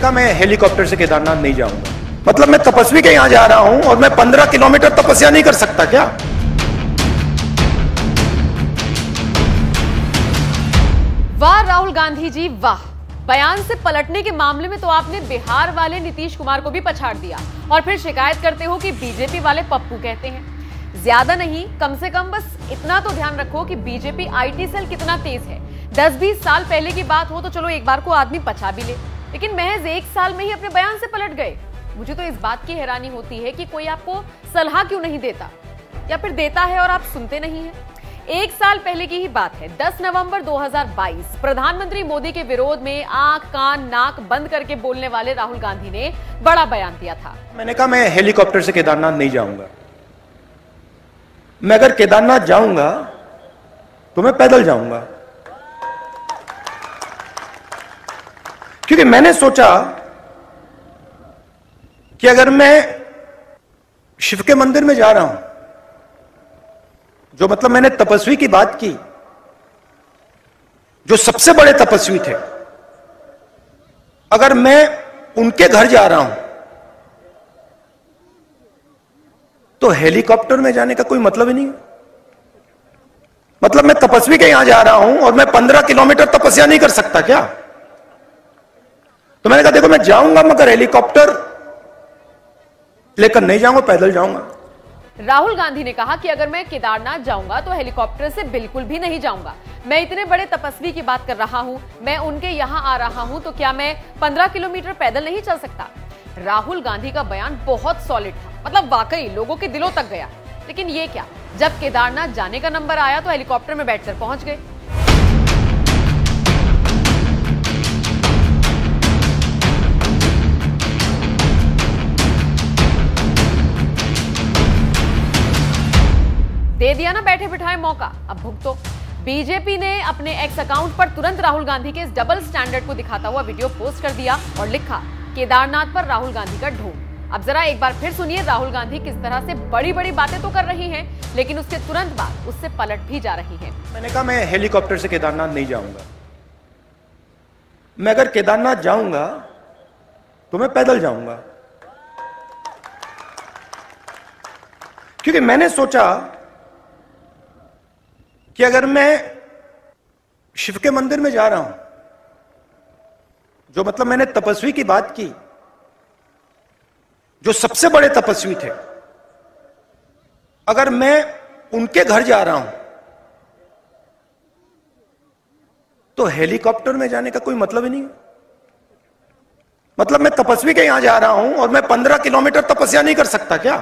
कहा मैं हेलीकॉप्टर से केदारनाथ नहीं जाऊंगा। मतलब मैं तपस्वी के यहां जा रहा हूं और मैं 15 किलोमीटर तपस्या नहीं कर सकता क्या? वाह राहुल गांधी जी वाह। बयान से पलटने के मामले में तो आपने बिहार वाले नीतीश कुमार को भी पछाड़ दिया और फिर शिकायत करते हो कि बीजेपी वाले पप्पू कहते हैं। ज्यादा नहीं, कम से कम बस इतना तो ध्यान रखो कि बीजेपी आईटी सेल कितना तेज है। 10-20 साल पहले की बात हो तो चलो एक बार को आदमी पछा भी ले, लेकिन महज 1 साल में ही अपने बयान से पलट गए। मुझे तो इस बात की हैरानी होती है कि कोई आपको सलाह क्यों नहीं देता, या फिर देता है और आप सुनते नहीं हैं। 1 साल पहले की ही बात है, 10 नवंबर 2022, प्रधानमंत्री मोदी के विरोध में आंख कान नाक बंद करके बोलने वाले राहुल गांधी ने बड़ा बयान दिया था। मैंने कहा मैं हेलीकॉप्टर से केदारनाथ नहीं जाऊंगा। मैं अगर केदारनाथ जाऊंगा तो मैं पैदल जाऊंगा, क्योंकि मैंने सोचा कि अगर मैं शिव के मंदिर में जा रहा हूं, जो मतलब मैंने तपस्वी की बात की, जो सबसे बड़े तपस्वी थे, अगर मैं उनके घर जा रहा हूं तो हेलीकॉप्टर में जाने का कोई मतलब ही नहीं है। मतलब मैं तपस्वी के यहां जा रहा हूं और मैं 15 किलोमीटर तपस्या नहीं कर सकता क्या? तो मैंने कहा देखो मैं जाऊंगा मगर हेलीकॉप्टर लेकर नहीं जाऊंगा, पैदल जाऊंगा। राहुल गांधी ने कहा कि अगर मैं केदारनाथ जाऊंगा तो हेलीकॉप्टर से बिल्कुल भी नहीं जाऊंगा। मैं इतने बड़े तपस्वी की बात कर रहा हूं, मैं उनके यहां आ रहा हूं, तो क्या मैं 15 किलोमीटर पैदल नहीं चल सकता? राहुल गांधी का बयान बहुत सॉलिड था, मतलब वाकई लोगों के दिलों तक गया। लेकिन ये क्या, जब केदारनाथ जाने का नंबर आया तो हेलीकॉप्टर में बैठकर पहुंच गए। दे दिया ना बैठे बिठाए मौका, अब भुगतो। बीजेपी ने अपने एक्स अकाउंट पर तुरंत राहुल गांधी के इस डबल स्टैंडर्ड को दिखाता हुआ वीडियो पोस्ट कर दिया और लिखा केदारनाथ पर राहुल गांधी का ढोंग। अब जरा एक बार फिर सुनिए राहुल गांधी किस तरह से बड़ी बड़ी बातें तो कर रही हैं, लेकिन उसके तुरंत बाद उससे पलट भी जा रही हैं। मैंने कहा मैं हेलीकॉप्टर से केदारनाथ नहीं जाऊंगा। मैं अगर केदारनाथ जाऊंगा तो मैं पैदल जाऊंगा, क्योंकि मैंने सोचा कि अगर मैं शिव के मंदिर में जा रहा हूं, जो मतलब मैंने तपस्वी की बात की, जो सबसे बड़े तपस्वी थे, अगर मैं उनके घर जा रहा हूं तो हेलीकॉप्टर में जाने का कोई मतलब ही नहीं है। मतलब मैं तपस्वी के यहां जा रहा हूं और मैं 15 किलोमीटर तपस्या नहीं कर सकता क्या?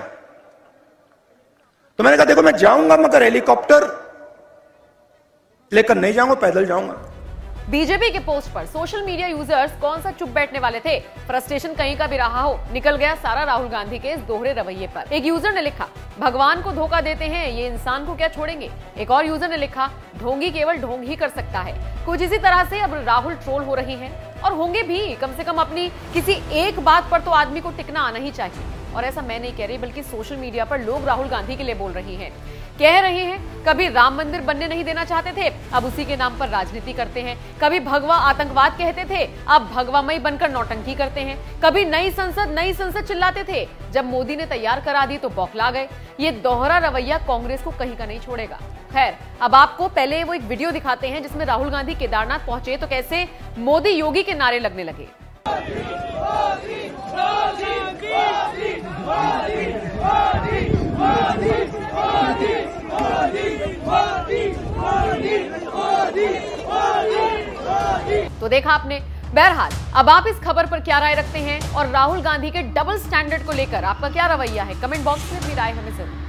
तो मैंने कहा देखो मैं जाऊंगा मगर हेलीकॉप्टर लेकर नहीं जाऊंगा, पैदल जाऊंगा। बीजेपी के पोस्ट पर सोशल मीडिया यूजर्स कौन सा चुप बैठने वाले थे। फ्रस्ट्रेशन कहीं का भी रहा हो, निकल गया सारा राहुल गांधी के इस दोहरे रवैये पर। एक यूजर ने लिखा भगवान को धोखा देते हैं ये इंसान को क्या छोड़ेंगे। एक और यूजर ने लिखा ढोंगी केवल ढोंग ही कर सकता है। कुछ इसी तरह से अब राहुल ट्रोल हो रही हैं और होंगे भी। कम से कम अपनी किसी एक बात पर तो आदमी को टिकना आना ही चाहिए। और ऐसा मैं नहीं कह रही, बल्कि सोशल मीडिया पर लोग राहुल गांधी के लिए बोल रही हैं, कह रहे हैं कभी राम मंदिर बनने नहीं देना चाहते थे, अब उसी के नाम पर राजनीति करते हैं। कभी भगवा आतंकवाद कहते थे, अब भगवामयी बनकर नौटंकी करते हैं। कभी नई संसद चिल्लाते थे, जब मोदी ने तैयार करा दी तो बौखला गए। ये दोहरा रवैया कांग्रेस को कहीं का नहीं छोड़ेगा। खैर, अब आपको पहले वो एक वीडियो दिखाते हैं जिसमें राहुल गांधी केदारनाथ पहुंचे तो कैसे मोदी योगी के नारे लगने लगे। तो देखा आपने। बहरहाल अब आप इस खबर पर क्या राय रखते हैं और राहुल गांधी के डबल स्टैंडर्ड को लेकर आपका क्या रवैया है? कमेंट बॉक्स में अपनी राय हमें जरूर